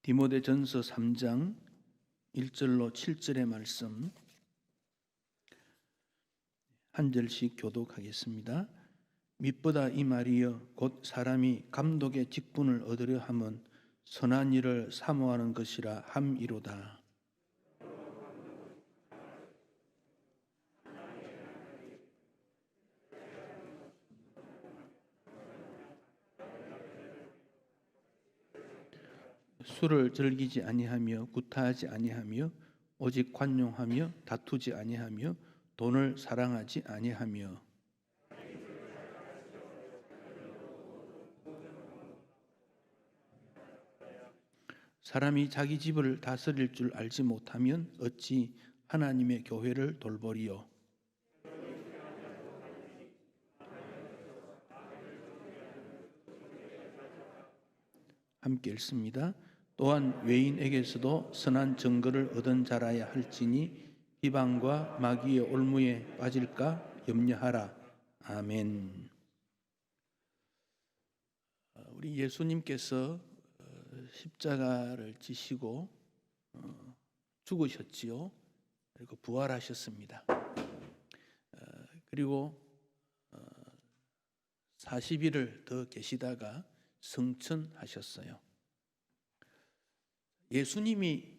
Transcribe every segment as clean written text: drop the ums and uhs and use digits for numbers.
디모데전서 3장 1절로 7절의 말씀 한 절씩 교독하겠습니다. mit보다 이 말이여 곧 사람이 감독의 직분을 얻으려 함은 선한 일을 사모하는 것이라 함이로다. 술을 즐기지 아니하며 구타하지 아니하며 오직 관용하며 다투지 아니하며 돈을 사랑하지 아니하며 사람이 자기 집을 다스릴 줄 알지 못하면 어찌 하나님의 교회를 돌보리요. 함께 읽습니다. 또한 외인에게서도 선한 증거를 얻은 자라야 할지니 비방과 마귀의 올무에 빠질까 염려하라. 아멘. 우리 예수님께서 십자가를 지시고 죽으셨지요. 그리고 부활하셨습니다. 그리고 40일을 더 계시다가 승천하셨어요. 예수님이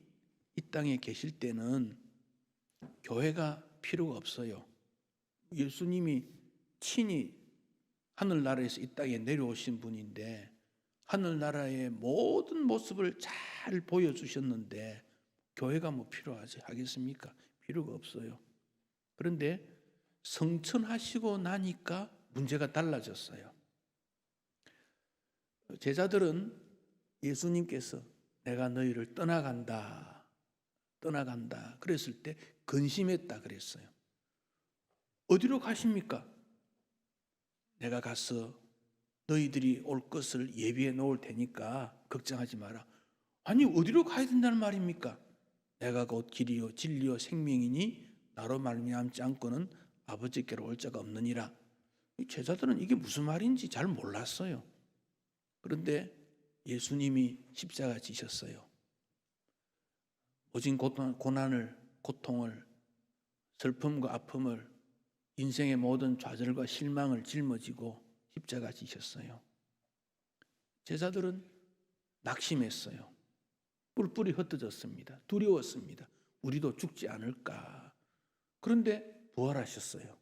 이 땅에 계실 때는 교회가 필요가 없어요. 예수님이 친히 하늘나라에서 이 땅에 내려오신 분인데 하늘나라의 모든 모습을 잘 보여주셨는데 교회가 뭐 필요하겠습니까? 필요가 없어요. 그런데 성천하시고 나니까 문제가 달라졌어요. 제자들은 예수님께서 내가 너희를 떠나간다 그랬을 때 근심했다 그랬어요. 어디로 가십니까? 내가 가서 너희들이 올 것을 예비해 놓을 테니까 걱정하지 마라. 아니 어디로 가야 된다는 말입니까? 내가 곧 길이요 진리요 생명이니 나로 말미암지 않고는 아버지께로 올 자가 없느니라. 제자들은 이게 무슨 말인지 잘 몰랐어요. 그런데 예수님이 십자가 지셨어요. 오직 고난을, 고통을, 슬픔과 아픔을, 인생의 모든 좌절과 실망을 짊어지고 십자가 지셨어요. 제자들은 낙심했어요. 뿔뿔이 흩어졌습니다. 두려웠습니다. 우리도 죽지 않을까. 그런데 부활하셨어요.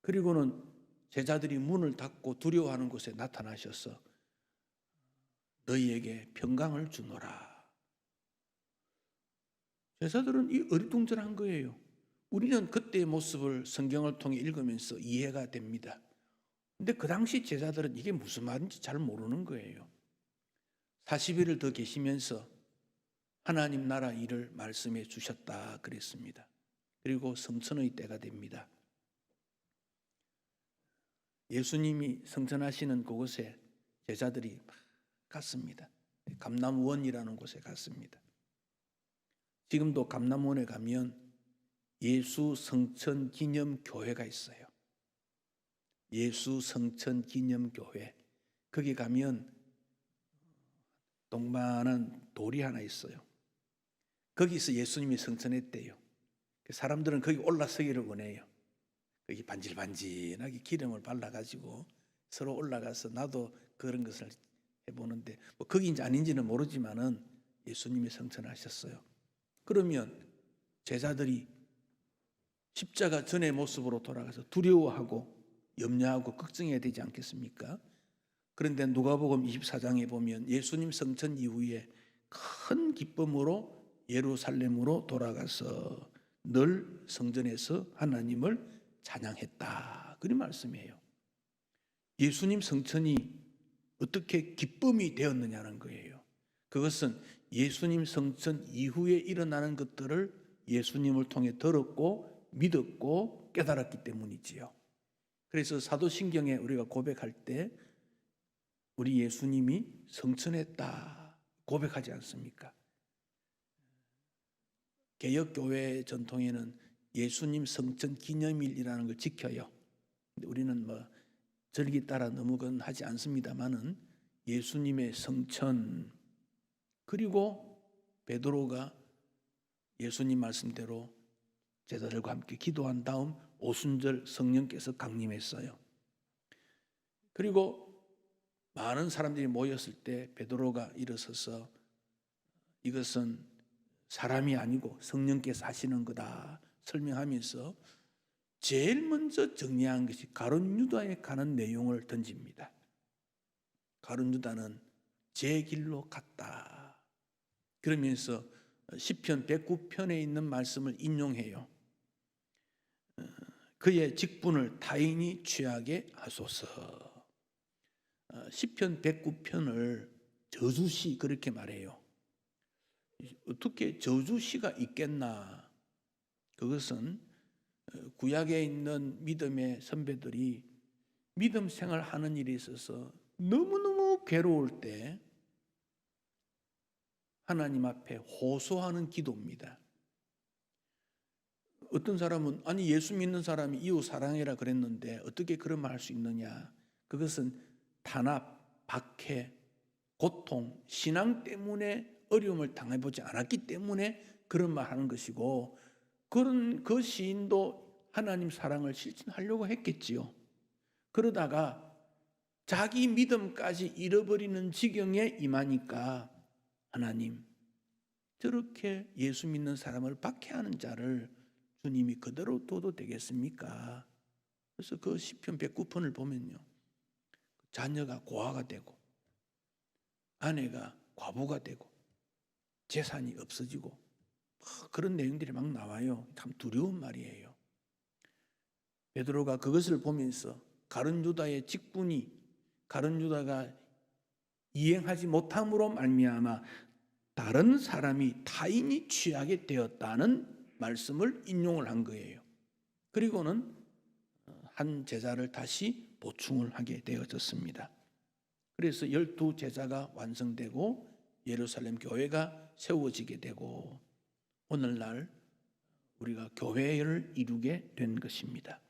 그리고는 제자들이 문을 닫고 두려워하는 곳에 나타나셔서 너희에게 평강을 주노라. 제자들은 이 어리둥절한 거예요. 우리는 그때의 모습을 성경을 통해 읽으면서 이해가 됩니다. 근데 그 당시 제자들은 이게 무슨 말인지 잘 모르는 거예요. 40일을 더 계시면서 하나님 나라 일을 말씀해 주셨다 그랬습니다. 그리고 성천의 때가 됩니다. 예수님이 성천하시는 그곳에 제자들이 갔습니다. 감람원이라는 곳에 갔습니다. 지금도 감람원에 가면 예수 성천 기념 교회가 있어요. 예수 성천 기념 교회. 거기 가면 동만한 돌이 하나 있어요. 거기서 예수님이 성천했대요. 사람들은 거기 올라서기를 원해요. 거기 반질반질하게 기름을 발라가지고 서로 올라가서 나도 그런 것을 해보는데 뭐 거기인지 아닌지는 모르지만은 예수님이 성천하셨어요. 그러면 제자들이 십자가 전의 모습으로 돌아가서 두려워하고 염려하고 걱정해야 되지 않겠습니까? 그런데 누가복음 24장에 보면 예수님 성천 이후에 큰 기쁨으로 예루살렘으로 돌아가서 늘 성전에서 하나님을 찬양했다. 그런 말씀이에요. 예수님 성천이 어떻게 기쁨이 되었느냐는 거예요. 그것은 예수님 성천 이후에 일어나는 것들을 예수님을 통해 들었고 믿었고 깨달았기 때문이지요. 그래서 사도신경에 우리가 고백할 때 우리 예수님이 성천했다 고백하지 않습니까? 개역교회 전통에는 예수님 성천 기념일이라는 걸 지켜요. 우리는 뭐 절기 따라 너무 건 하지 않습니다만은 예수님의 성천 그리고 베드로가 예수님 말씀대로 제자들과 함께 기도한 다음 오순절 성령께서 강림했어요. 그리고 많은 사람들이 모였을 때 베드로가 일어서서 이것은 사람이 아니고 성령께서 하시는 거다 설명하면서 제일 먼저 정리한 것이 가룟 유다에 가는 내용을 던집니다. 가룟 유다는 제 길로 갔다. 그러면서 시편 109편에 있는 말씀을 인용해요. 그의 직분을 타인이 취하게 하소서. 시편 109편을 저주시 그렇게 말해요. 어떻게 저주시가 있겠나? 그것은 구약에 있는 믿음의 선배들이 믿음 생활하는 일에 있어서 너무너무 괴로울 때 하나님 앞에 호소하는 기도입니다. 어떤 사람은 아니 예수 믿는 사람이 이웃 사랑해라 그랬는데 어떻게 그런 말 할 수 있느냐? 그것은 탄압, 박해, 고통, 신앙 때문에 어려움을 당해보지 않았기 때문에 그런 말 하는 것이고 그런 그 시인도 하나님 사랑을 실천하려고 했겠지요. 그러다가 자기 믿음까지 잃어버리는 지경에 임하니까 하나님 저렇게 예수 믿는 사람을 박해하는 자를 주님이 그대로 둬도 되겠습니까? 그래서 그 시편 109편을 보면요. 자녀가 고아가 되고 아내가 과부가 되고 재산이 없어지고 그런 내용들이 막 나와요. 참 두려운 말이에요. 베드로가 그것을 보면서 가룟 유다의 직분이 가룟 유다가 이행하지 못함으로 말미암아 다른 사람이 타인이 취하게 되었다는 말씀을 인용을 한 거예요. 그리고는 한 제자를 다시 보충을 하게 되어졌습니다. 그래서 12제자가 완성되고 예루살렘 교회가 세워지게 되고 오늘날 우리가 교회를 이루게 된 것입니다.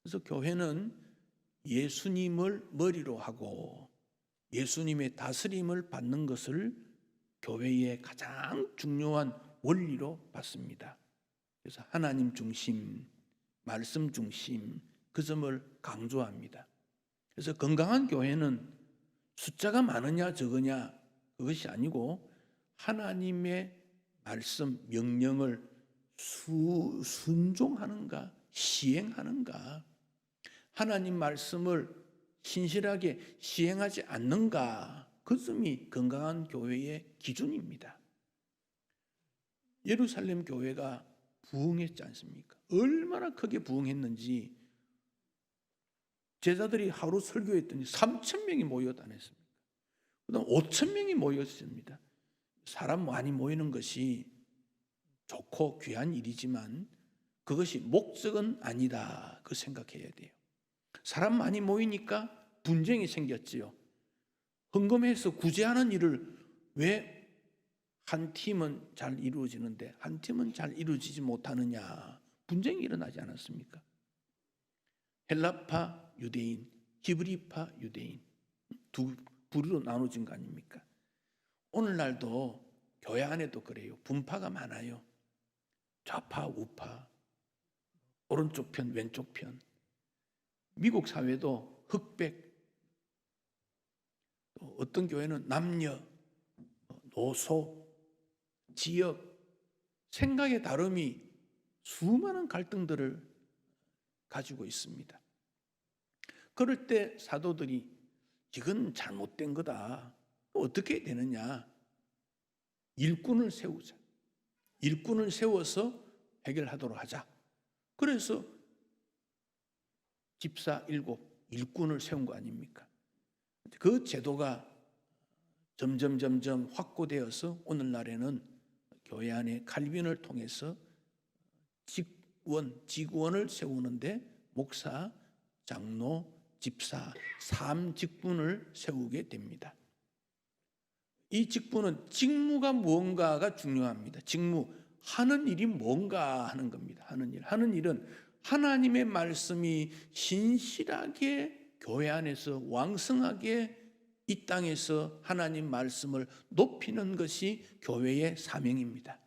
그래서 교회는 예수님을 머리로 하고 예수님의 다스림을 받는 것을 교회의 가장 중요한 원리로 봤습니다. 그래서 하나님 중심, 말씀 중심 그 점을 강조합니다. 그래서 건강한 교회는 숫자가 많으냐 적으냐 그것이 아니고 하나님의 말씀, 명령을 순종하는가 시행하는가 하나님 말씀을 신실하게 시행하지 않는가 그 점이 건강한 교회의 기준입니다. 예루살렘 교회가 부흥했지 않습니까? 얼마나 크게 부흥했는지 제자들이 하루 설교했더니 3,000명이 모였다 했습니다. 그다음 5,000명이 모였습니다. 사람 많이 모이는 것이 좋고 귀한 일이지만 그것이 목적은 아니다. 그 생각해야 돼요. 사람 많이 모이니까 분쟁이 생겼지요. 헌금해서 구제하는 일을 왜 한 팀은 잘 이루어지는데 한 팀은 잘 이루어지지 못하느냐 분쟁이 일어나지 않았습니까? 헬라파 유대인, 히브리파 유대인 두 부류로 나눠진 거 아닙니까? 오늘날도 교회 안에도 그래요. 분파가 많아요. 좌파, 우파, 오른쪽 편, 왼쪽 편. 미국 사회도 흑백, 어떤 교회는 남녀, 노소, 지역, 생각의 다름이 수많은 갈등들을 가지고 있습니다. 그럴 때 사도들이 이건 잘못된 거다. 어떻게 되느냐? 일꾼을 세우자. 일꾼을 세워서 해결하도록 하자. 그래서 집사 7 일꾼을 세운 거 아닙니까? 그 제도가 점점 확고되어서 오늘날에는 교회 안에 칼빈을 통해서 직원을 세우는데 목사, 장로, 집사 3직분을 세우게 됩니다. 이 직분은 직무가 무언가가 중요합니다. 직무, 하는 일이 뭔가 하는 겁니다. 하는 일은 하나님의 말씀이 신실하게 교회 안에서 왕성하게 이 땅에서 하나님 말씀을 높이는 것이 교회의 사명입니다.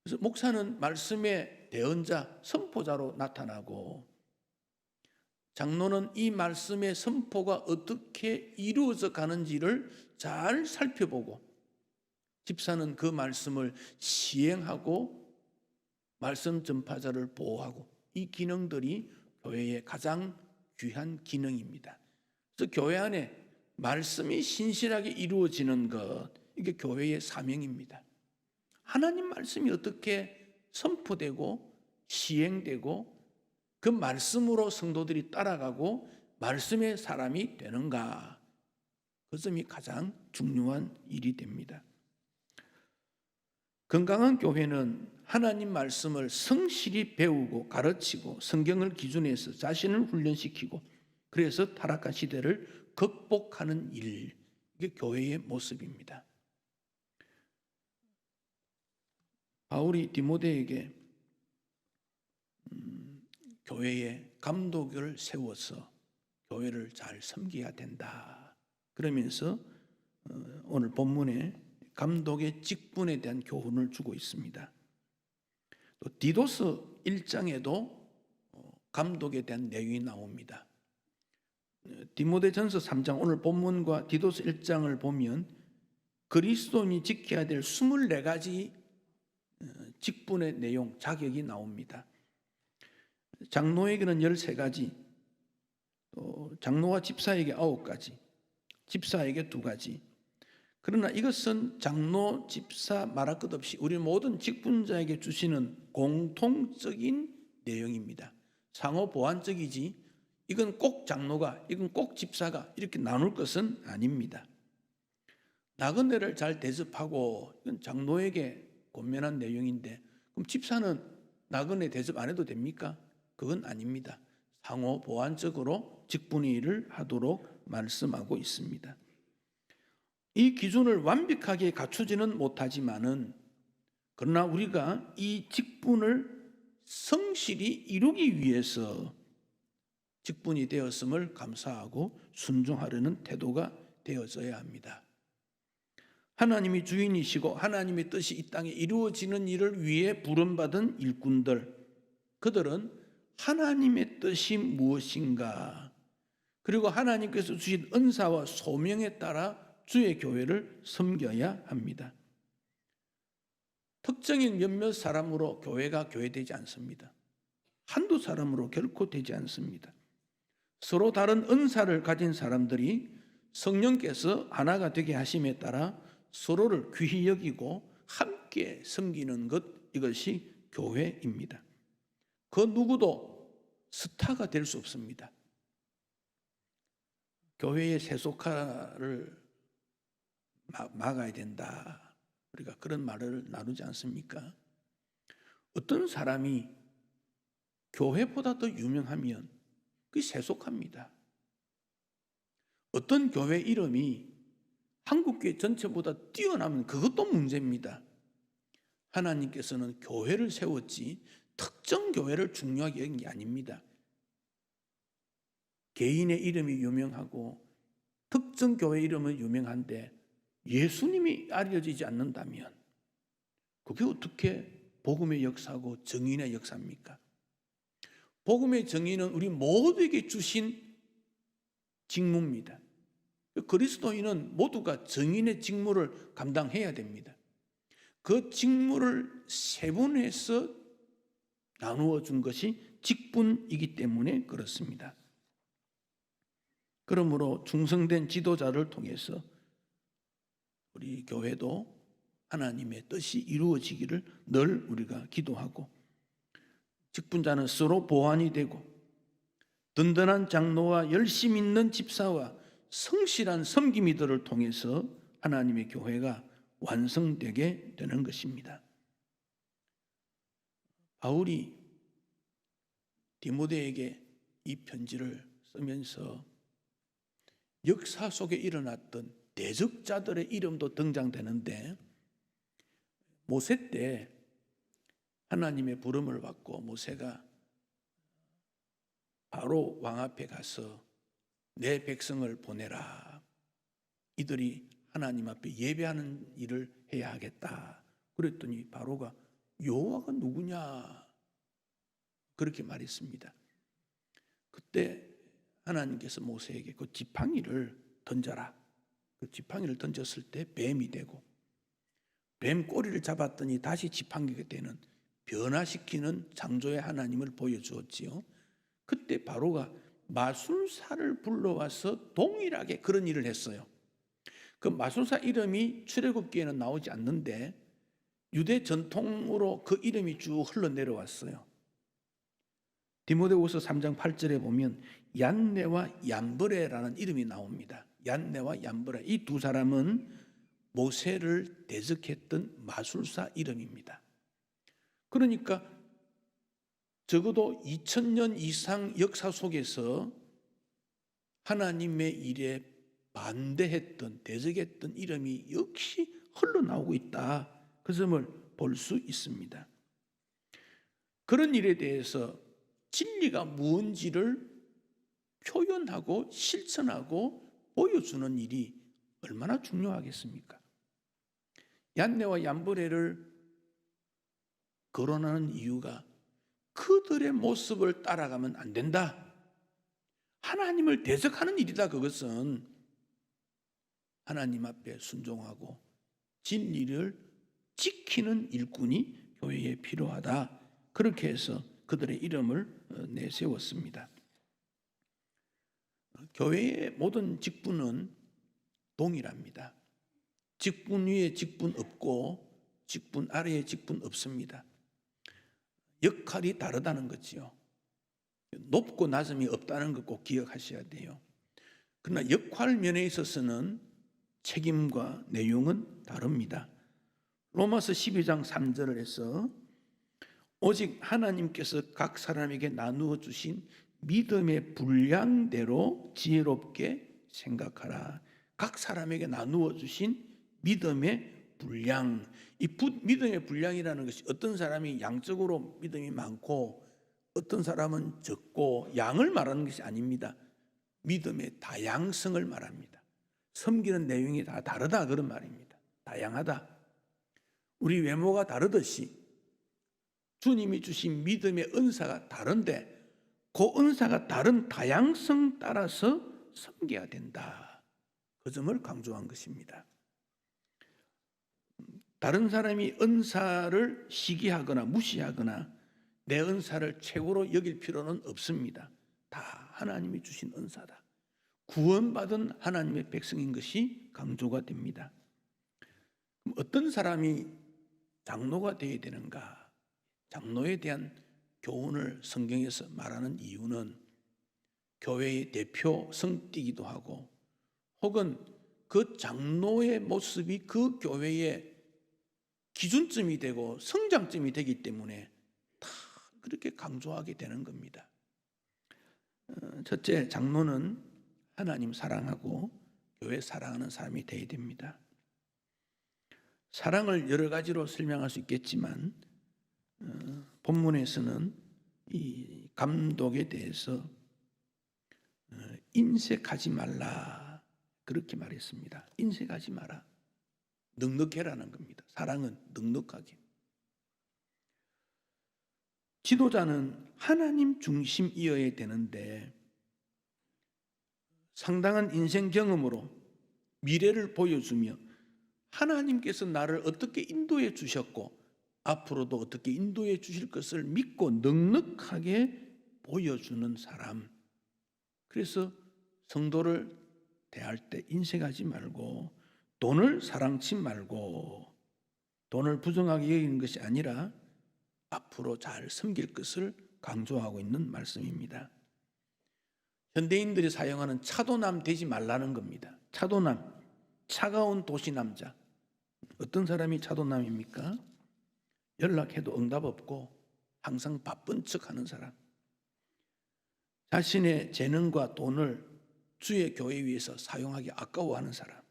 그래서 목사는 말씀의 대언자, 선포자로 나타나고, 장로는 이 말씀의 선포가 어떻게 이루어져 가는지를 잘 살펴보고, 집사는 그 말씀을 시행하고 말씀 전파자를 보호하고, 이 기능들이 교회의 가장 귀한 기능입니다. 그래서 교회 안에 말씀이 신실하게 이루어지는 것, 이게 교회의 사명입니다. 하나님 말씀이 어떻게 선포되고 시행되고 그 말씀으로 성도들이 따라가고 말씀의 사람이 되는가, 그 점이 가장 중요한 일이 됩니다. 건강한 교회는 하나님 말씀을 성실히 배우고 가르치고 성경을 기준해서 자신을 훈련시키고, 그래서 타락한 시대를 극복하는 일, 이게 교회의 모습입니다. 바울이 디모데에게 교회에 감독을 세워서 교회를 잘 섬겨야 된다 그러면서 오늘 본문에 감독의 직분에 대한 교훈을 주고 있습니다. 또 디도서 1장에도 감독에 대한 내용이 나옵니다. 디모데전서 3장, 오늘 본문과 디도서 1장을 보면 그리스도인이 지켜야 될 24가지 직분의 내용, 자격이 나옵니다. 장로에게는 13가지, 또 장로와 집사에게 9가지, 집사에게 2가지. 그러나 이것은 장로, 집사 말할 것 없이 우리 모든 직분자에게 주시는 공통적인 내용입니다. 상호 보완적이지 이건 꼭 장로가, 이건 꼭 집사가 이렇게 나눌 것은 아닙니다. 나그네를 잘 대접하고, 이건 장로에게 권면한 내용인데, 그럼 집사는 나그네 대접 안 해도 됩니까? 그건 아닙니다. 상호 보완적으로 직분의 일을 하도록 말씀하고 있습니다. 이 기준을 완벽하게 갖추지는 못하지만은, 그러나 우리가 이 직분을 성실히 이루기 위해서 직분이 되었음을 감사하고 순종하려는 태도가 되어져야 합니다. 하나님이 주인이시고 하나님의 뜻이 이 땅에 이루어지는 일을 위해 부름받은 일꾼들, 그들은 하나님의 뜻이 무엇인가, 그리고 하나님께서 주신 은사와 소명에 따라 주의 교회를 섬겨야 합니다. 특정인 몇몇 사람으로 교회가 교회되지 않습니다. 한두 사람으로 결코 되지 않습니다. 서로 다른 은사를 가진 사람들이 성령께서 하나가 되게 하심에 따라 서로를 귀히 여기고 함께 섬기는 것, 이것이 교회입니다. 그 누구도 스타가 될 수 없습니다. 교회의 세속화를 막아야 된다, 우리가 그런 말을 나누지 않습니까? 어떤 사람이 교회보다 더 유명하면 그게 세속합니다. 어떤 교회 이름이 한국교회 전체보다 뛰어나면 그것도 문제입니다. 하나님께서는 교회를 세웠지 특정 교회를 중요하게 여긴 게 아닙니다. 개인의 이름이 유명하고 특정 교회 이름은 유명한데 예수님이 알려지지 않는다면 그게 어떻게 복음의 역사고 정의의 역사입니까? 복음의 정의는 우리 모두에게 주신 직무입니다. 그리스도인은 모두가 정인의 직무를 감당해야 됩니다. 그 직무를 세분해서 나누어 준 것이 직분이기 때문에 그렇습니다. 그러므로 충성된 지도자를 통해서 우리 교회도 하나님의 뜻이 이루어지기를 늘 우리가 기도하고, 직분자는 서로 보완이 되고 든든한 장로와 열심 있는 집사와 성실한 섬김이들을 통해서 하나님의 교회가 완성되게 되는 것입니다. 바울이 디모데에게 이 편지를 쓰면서 역사 속에 일어났던 대적자들의 이름도 등장되는데, 모세 때 하나님의 부름을 받고 모세가 바로 왕 앞에 가서 내 백성을 보내라. 이들이 하나님 앞에 예배하는 일을 해야 하겠다. 그랬더니 바로가 여호와가 누구냐? 그렇게 말했습니다. 그때 하나님께서 모세에게 그 지팡이를 던져라. 그 지팡이를 던졌을 때 뱀이 되고, 뱀 꼬리를 잡았더니 다시 지팡이가 되는, 변화시키는 창조의 하나님을 보여주었지요. 그때 바로가 마술사를 불러와서 동일하게 그런 일을 했어요. 그 마술사 이름이 출애굽기에는 나오지 않는데 유대 전통으로 그 이름이 쭉 흘러내려왔어요. 디모데후서 3장 8절에 보면 얀네와 얀브레라는 이름이 나옵니다. 얀네와 얀브레, 이 두 사람은 모세를 대적했던 마술사 이름입니다. 그러니까 적어도 2000년 이상 역사 속에서 하나님의 일에 반대했던, 대적했던 이름이 역시 흘러나오고 있다. 그 점을 볼 수 있습니다. 그런 일에 대해서 진리가 무엇인지를 표현하고 실천하고 보여주는 일이 얼마나 중요하겠습니까? 얀네와 얀브레를 거론하는 이유가 그들의 모습을 따라가면 안 된다. 하나님을 대적하는 일이다. 그것은 하나님 앞에 순종하고 진리를 지키는 일꾼이 교회에 필요하다. 그렇게 해서 그들의 이름을 내세웠습니다. 교회의 모든 직분은 동일합니다. 직분 위에 직분 없고 직분 아래에 직분 없습니다. 역할이 다르다는 거지요. 높고 낮음이 없다는 거 꼭 기억하셔야 돼요. 그러나 역할 면에 있어서는 책임과 내용은 다릅니다. 로마서 12장 3절을 해서 오직 하나님께서 각 사람에게 나누어 주신 믿음의 분량대로 지혜롭게 생각하라. 각 사람에게 나누어 주신 믿음의 분량. 이 믿음의 분량이라는 것이 어떤 사람이 양적으로 믿음이 많고 어떤 사람은 적고 양을 말하는 것이 아닙니다. 믿음의 다양성을 말합니다. 섬기는 내용이 다 다르다 그런 말입니다. 다양하다. 우리 외모가 다르듯이 주님이 주신 믿음의 은사가 다른데 그 은사가 다른 다양성 따라서 섬겨야 된다. 그 점을 강조한 것입니다. 다른 사람이 은사를 시기하거나 무시하거나 내 은사를 최고로 여길 필요는 없습니다. 다 하나님이 주신 은사다. 구원받은 하나님의 백성인 것이 강조가 됩니다. 그럼 어떤 사람이 장로가 되어야 되는가? 장로에 대한 교훈을 성경에서 말하는 이유는 교회의 대표 성띠기도 하고 혹은 그 장로의 모습이 그 교회의 기준점이 되고 성장점이 되기 때문에 다 그렇게 강조하게 되는 겁니다. 첫째, 장로는 하나님 사랑하고 교회 사랑하는 사람이 되어야 됩니다. 사랑을 여러 가지로 설명할 수 있겠지만 본문에서는 이 감독에 대해서 인색하지 말라 그렇게 말했습니다. 인색하지 마라. 넉넉해라는 겁니다. 사랑은 넉넉하게. 지도자는 하나님 중심이어야 되는데 상당한 인생 경험으로 미래를 보여주며 하나님께서 나를 어떻게 인도해 주셨고 앞으로도 어떻게 인도해 주실 것을 믿고 넉넉하게 보여주는 사람. 그래서 성도를 대할 때 인색하지 말고 돈을 사랑치 말고 돈을 부정하게 여기는 것이 아니라 앞으로 잘 섬길 것을 강조하고 있는 말씀입니다. 현대인들이 사용하는 차도남 되지 말라는 겁니다. 차도남, 차가운 도시남자. 어떤 사람이 차도남입니까? 연락해도 응답 없고 항상 바쁜 척하는 사람. 자신의 재능과 돈을 주의 교회 위해서 사용하기 아까워하는 사람.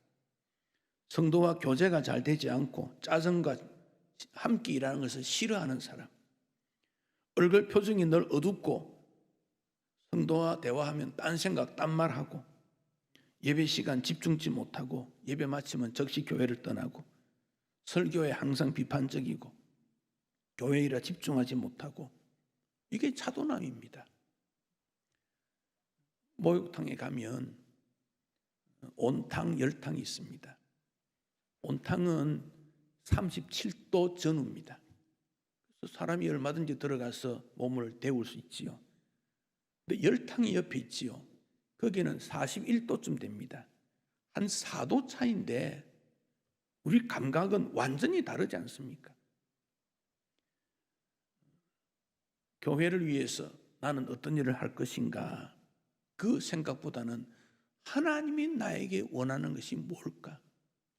성도와 교제가 잘 되지 않고 짜증과 함께 일하는 것을 싫어하는 사람. 얼굴 표정이 늘 어둡고 성도와 대화하면 딴 생각, 딴 말하고 예배 시간 집중치 못하고 예배 마치면 즉시 교회를 떠나고 설교에 항상 비판적이고 교회 일에 집중하지 못하고 이게 차도남입니다. 목욕탕에 가면 온탕, 열탕이 있습니다. 온탕은 37도 전후입니다. 그래서 사람이 얼마든지 들어가서 몸을 데울 수 있지요. 근데 열탕이 옆에 있지요. 거기는 41도쯤 됩니다. 한 4도 차이인데 우리 감각은 완전히 다르지 않습니까? 교회를 위해서 나는 어떤 일을 할 것인가? 그 생각보다는 하나님이 나에게 원하는 것이 뭘까?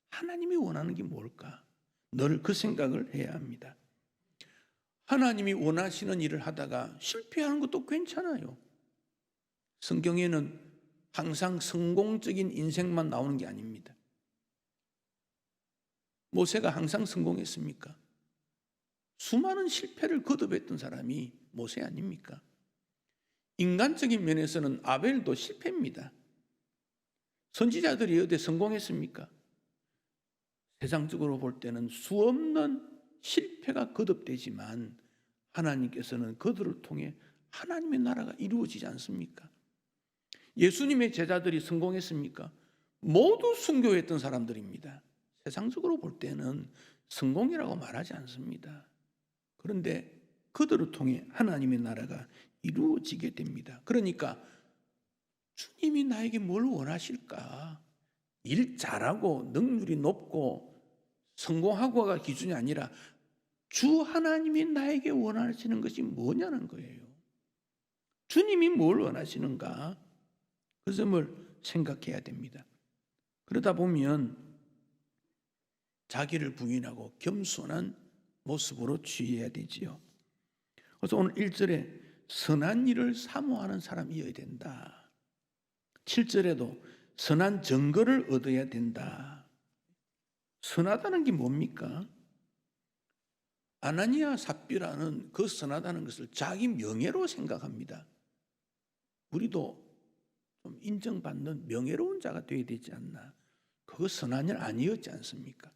하나님이 원하는 게 뭘까? 늘 그 생각을 해야 합니다. 하나님이 원하시는 일을 하다가 실패하는 것도 괜찮아요. 성경에는 항상 성공적인 인생만 나오는 게 아닙니다. 모세가 항상 성공했습니까? 수많은 실패를 거듭했던 사람이 모세 아닙니까? 인간적인 면에서는 아벨도 실패입니다. 선지자들이 어디 성공했습니까? 세상적으로 볼 때는 수없는 실패가 거듭되지만 하나님께서는 그들을 통해 하나님의 나라가 이루어지지 않습니까? 예수님의 제자들이 성공했습니까? 모두 순교했던 사람들입니다. 세상적으로 볼 때는 성공이라고 말하지 않습니다. 그런데 그들을 통해 하나님의 나라가 이루어지게 됩니다. 그러니까 주님이 나에게 뭘 원하실까? 일 잘하고 능률이 높고 성공하고가 기준이 아니라 주 하나님이 나에게 원하시는 것이 뭐냐는 거예요. 주님이 뭘 원하시는가? 그 점을 생각해야 됩니다. 그러다 보면 자기를 부인하고 겸손한 모습으로 취해야 되지요. 그래서 오늘 1절에 선한 일을 사모하는 사람이어야 된다. 7절에도 선한 증거를 얻어야 된다. 선하다는 게 뭡니까? 아나니아 삽비라는 그 선하다는 것을 자기 명예로 생각합니다. 우리도 좀 인정받는 명예로운 자가 되어야 되지 않나. 그거 선한 일 아니었지 않습니까?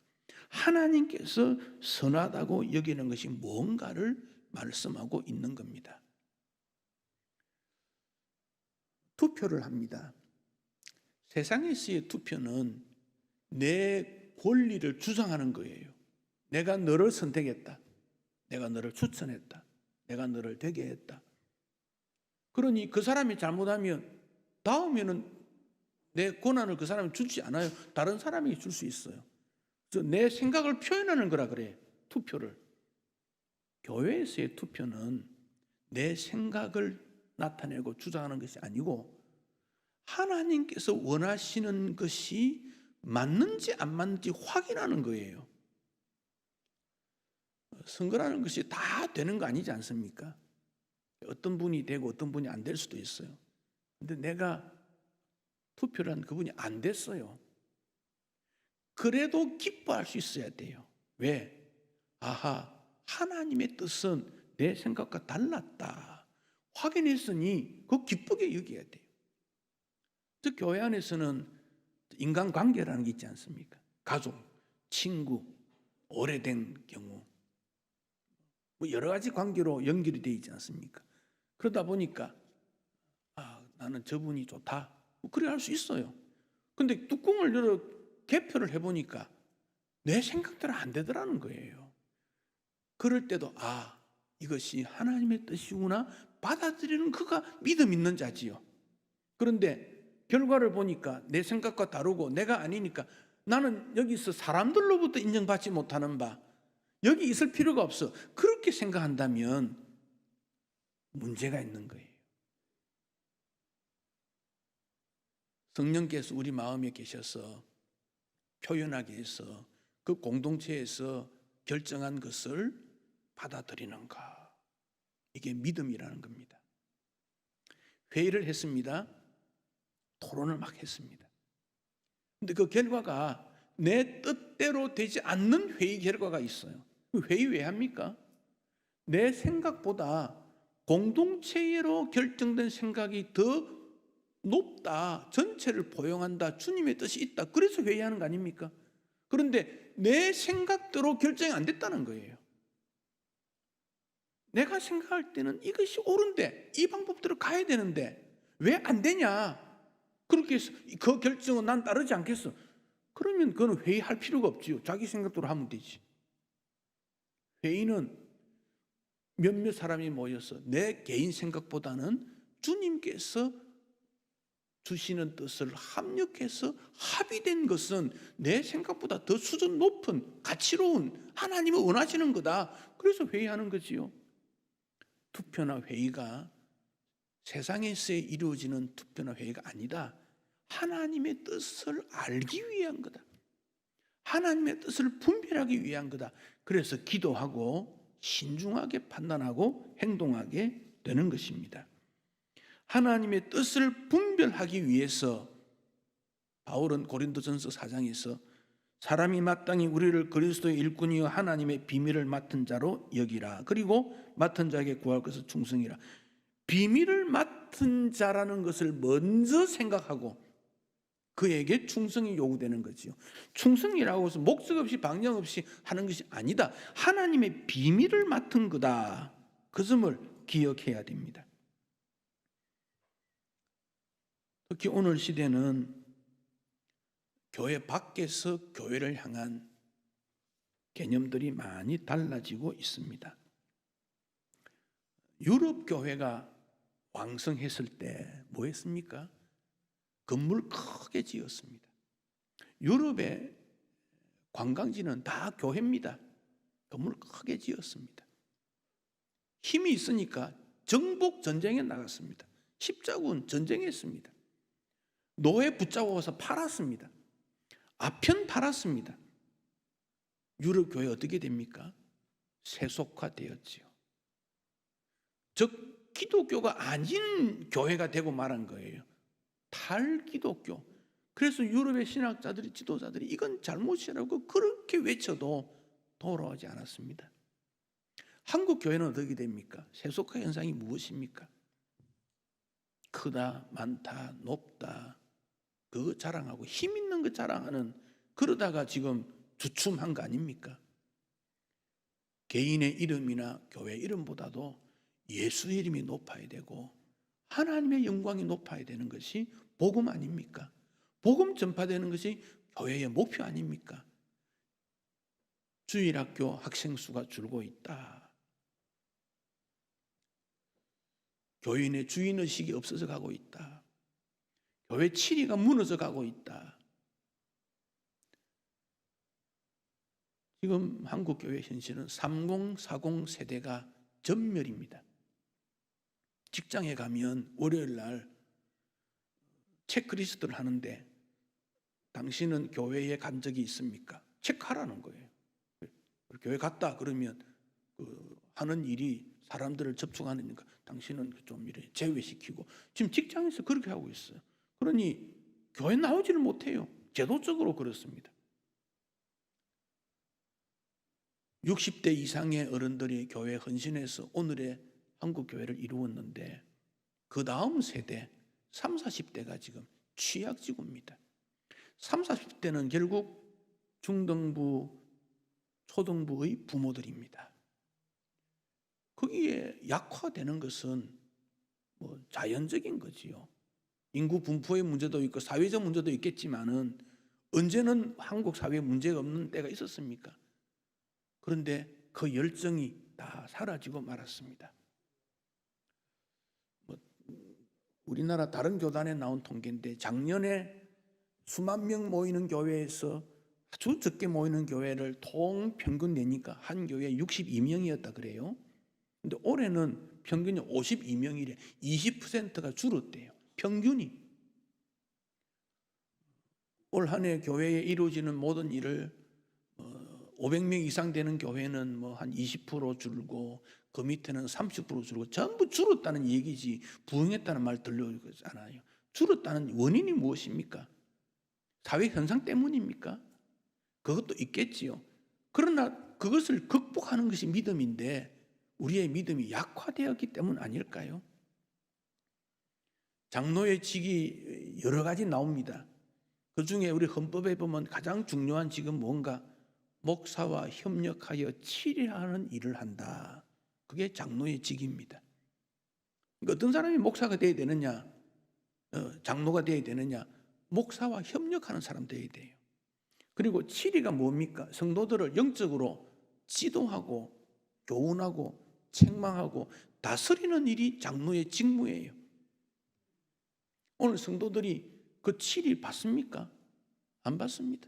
하나님께서 선하다고 여기는 것이 뭔가를 말씀하고 있는 겁니다. 투표를 합니다. 세상에서의 투표는 내 권리를 주장하는 거예요. 내가 너를 선택했다. 내가 너를 추천했다. 내가 너를 되게 했다. 그러니 그 사람이 잘못하면 다음에는 내 권한을 그 사람이 주지 않아요. 다른 사람이 줄 수 있어요. 내 생각을 표현하는 거라 그래. 투표를. 교회에서의 투표는 내 생각을 나타내고 주장하는 것이 아니고 하나님께서 원하시는 것이 맞는지 안 맞는지 확인하는 거예요. 선거라는 것이 다 되는 거 아니지 않습니까? 어떤 분이 되고 어떤 분이 안 될 수도 있어요. 근데 내가 투표를 한 그분이 안 됐어요. 그래도 기뻐할 수 있어야 돼요. 왜? 아하, 하나님의 뜻은 내 생각과 달랐다. 확인했으니 그거 기쁘게 여겨야 돼요. 즉 교회 안에서는 인간관계라는 게 있지 않습니까? 가족, 친구, 오래된 경우 뭐 여러 가지 관계로 연결이 되어 있지 않습니까? 그러다 보니까 나는 저분이 좋다. 뭐 그래 할 수 있어요. 근데 뚜껑을 열어 개표를 해보니까 내 생각대로 안 되더라는 거예요. 그럴 때도 이것이 하나님의 뜻이구나 받아들이는 그가 믿음 있는 자지요. 그런데 결과를 보니까 내 생각과 다르고 내가 아니니까 나는 여기서 사람들로부터 인정받지 못하는 바 여기 있을 필요가 없어. 그렇게 생각한다면 문제가 있는 거예요. 성령께서 우리 마음에 계셔서 표현하게 해서 그 공동체에서 결정한 것을 받아들이는가. 이게 믿음이라는 겁니다. 회의를 했습니다. 토론을 막 했습니다. 근데 그 결과가 내 뜻대로 되지 않는 회의 결과가 있어요. 그 회의 왜 합니까? 내 생각보다 공동체로 결정된 생각이 더 높다, 전체를 포용한다, 주님의 뜻이 있다, 그래서 회의하는 거 아닙니까? 그런데 내 생각대로 결정이 안 됐다는 거예요. 내가 생각할 때는 이것이 옳은데 이 방법대로 가야 되는데 왜 안 되냐? 그렇게 해서 그 결정은 난 따르지 않겠어. 그러면 그건 회의할 필요가 없지요. 자기 생각대로 하면 되지. 회의는 몇몇 사람이 모여서 내 개인 생각보다는 주님께서 주시는 뜻을 합력해서 합의된 것은 내 생각보다 더 수준 높은 가치로운 하나님이 원하시는 거다. 그래서 회의하는 거지요. 투표나 회의가 세상에서 이루어지는 투표나 회의가 아니다. 하나님의 뜻을 알기 위한 거다. 하나님의 뜻을 분별하기 위한 거다. 그래서 기도하고 신중하게 판단하고 행동하게 되는 것입니다. 하나님의 뜻을 분별하기 위해서 바울은 고린도전서 4장에서 사람이 마땅히 우리를 그리스도의 일꾼이요 하나님의 비밀을 맡은 자로 여기라. 그리고 맡은 자에게 구할 것을 충성이라. 비밀을 맡은 자라는 것을 먼저 생각하고 그에게 충성이 요구되는 거지요. 충성이라고 해서 목적 없이 방향 없이 하는 것이 아니다. 하나님의 비밀을 맡은 거다. 그 점을 기억해야 됩니다. 특히 오늘 시대는 교회 밖에서 교회를 향한 개념들이 많이 달라지고 있습니다. 유럽 교회가 왕성했을 때 뭐 했습니까? 건물 크게 지었습니다. 유럽의 관광지는 다 교회입니다. 건물 크게 지었습니다. 힘이 있으니까 정복 전쟁에 나갔습니다. 십자군 전쟁했습니다. 노예 붙잡아서 팔았습니다. 아편 팔았습니다. 유럽 교회 어떻게 됩니까? 세속화되었지요. 즉 기독교가 아닌 교회가 되고 말한 거예요. 탈기독교. 그래서 유럽의 신학자들이 지도자들이 이건 잘못이라고 그렇게 외쳐도 돌아오지 않았습니다. 한국 교회는 어떻게 됩니까? 세속화 현상이 무엇입니까? 크다, 많다, 높다, 그거 자랑하고 힘 있는 거 자랑하는, 그러다가 지금 주춤한 거 아닙니까? 개인의 이름이나 교회 이름보다도 예수 이름이 높아야 되고 하나님의 영광이 높아야 되는 것이 복음 아닙니까? 복음 전파되는 것이 교회의 목표 아닙니까? 주일학교 학생 수가 줄고 있다. 교인의 주인의식이 없어져 가고 있다. 교회 치리가 무너져 가고 있다. 지금 한국교회 현실은 3040 세대가 전멸입니다. 직장에 가면 월요일 날 체크리스트를 하는데 당신은 교회에 간 적이 있습니까? 체크하라는 거예요. 교회 갔다 그러면 하는 일이 사람들을 접촉하니까 당신은 좀 이래 제외시키고, 지금 직장에서 그렇게 하고 있어요. 그러니 교회 나오지를 못해요. 제도적으로 그렇습니다. 60대 이상의 어른들이 교회에 헌신해서 오늘의 한국 교회를 이루었는데 그 다음 세대 30, 40대가 지금 취약지구입니다. 30, 40대는 결국 중등부, 초등부의 부모들입니다. 거기에 약화되는 것은 뭐 자연적인 거지요. 인구 분포의 문제도 있고 사회적 문제도 있겠지만은 언제는 한국 사회에 문제가 없는 때가 있었습니까? 그런데 그 열정이 다 사라지고 말았습니다. 우리나라 다른 교단에 나온 통계인데 작년에 수만 명 모이는 교회에서 아주 적게 모이는 교회를 통평균 내니까 한 교회에 62명이었다 그래요. 근데 올해는 평균이 52명이래. 20%가 줄었대요. 평균이. 올 한 해 교회에 이루어지는 모든 일을 500명 이상 되는 교회는 뭐 한 20% 줄고 그 밑에는 30% 줄고 전부 줄었다는 얘기지 부흥했다는 말 들려오지 않아요. 줄었다는 원인이 무엇입니까? 사회 현상 때문입니까? 그것도 있겠지요. 그러나 그것을 극복하는 것이 믿음인데 우리의 믿음이 약화되었기 때문 아닐까요? 장로의 직이 여러 가지 나옵니다. 그중에 우리 헌법에 보면 가장 중요한 직은 뭔가 목사와 협력하여 치리하는 일을 한다. 그게 장로의 직입니다. 그러니까 어떤 사람이 목사가 되어야 되느냐, 장로가 되어야 되느냐, 목사와 협력하는 사람 되어야 돼요. 그리고 치리가 뭡니까? 성도들을 영적으로 지도하고 교훈하고 책망하고 다스리는 일이 장로의 직무예요. 오늘 성도들이 그 치리 받습니까? 안 받습니다.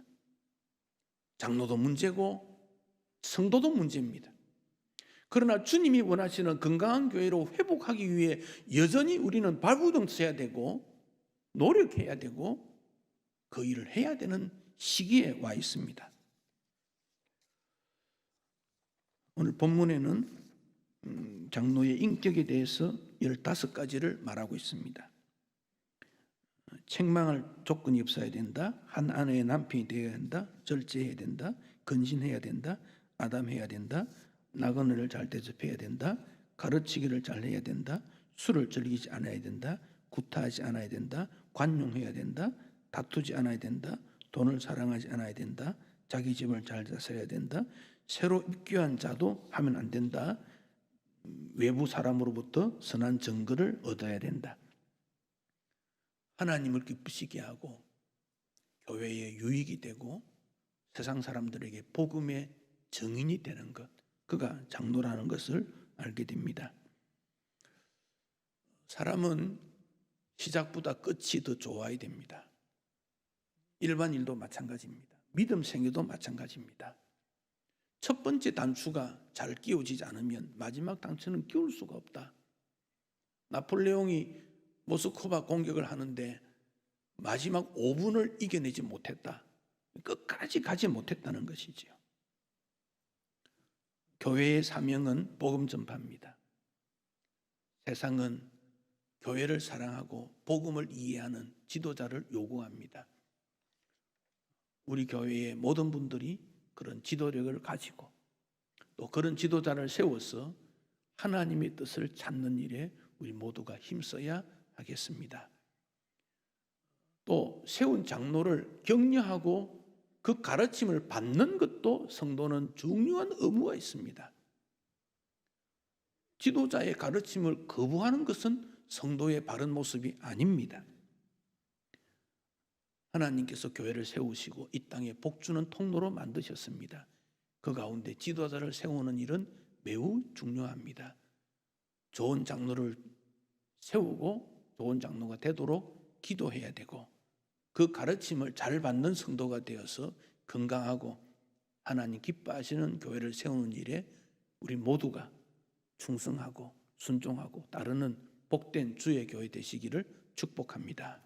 장로도 문제고 성도도 문제입니다. 그러나 주님이 원하시는 건강한 교회로 회복하기 위해 여전히 우리는 발버둥 쳐야 되고 노력해야 되고 그 일을 해야 되는 시기에 와 있습니다. 오늘 본문에는 장로의 인격에 대해서 15가지를 말하고 있습니다. 책망할 조건이 없어야 된다. 한 아내의 남편이 되어야 한다. 절제해야 된다. 근신해야 된다. 아담해야 된다. 나그네를 잘 대접해야 된다. 가르치기를 잘 해야 된다. 술을 즐기지 않아야 된다. 구타하지 않아야 된다. 관용해야 된다. 다투지 않아야 된다. 돈을 사랑하지 않아야 된다. 자기 집을 잘 다스려야 된다. 새로 입교한 자도 하면 안 된다. 외부 사람으로부터 선한 증거를 얻어야 된다. 하나님을 기쁘시게 하고 교회의 유익이 되고 세상 사람들에게 복음의 증인이 되는 것, 그가 장로라는 것을 알게 됩니다. 사람은 시작보다 끝이 더 좋아야 됩니다. 일반 일도 마찬가지입니다. 믿음 생애도 마찬가지입니다. 첫 번째 단추가 잘 끼워지지 않으면 마지막 단추는 끼울 수가 없다. 나폴레옹이 모스크바 공격을 하는데 마지막 5분을 이겨내지 못했다. 끝까지 가지 못했다는 것이지요. 교회의 사명은 복음 전파입니다. 세상은 교회를 사랑하고 복음을 이해하는 지도자를 요구합니다. 우리 교회의 모든 분들이 그런 지도력을 가지고 또 그런 지도자를 세워서 하나님의 뜻을 찾는 일에 우리 모두가 힘써야 하겠습니다. 또 세운 장로를 격려하고 그 가르침을 받는 것도 성도는 중요한 의무가 있습니다. 지도자의 가르침을 거부하는 것은 성도의 바른 모습이 아닙니다. 하나님께서 교회를 세우시고 이 땅에 복주는 통로로 만드셨습니다. 그 가운데 지도자를 세우는 일은 매우 중요합니다. 좋은 장로를 세우고 좋은 장로가 되도록 기도해야 되고 그 가르침을 잘 받는 성도가 되어서 건강하고 하나님 기뻐하시는 교회를 세우는 일에 우리 모두가 충성하고 순종하고 따르는 복된 주의 교회 되시기를 축복합니다.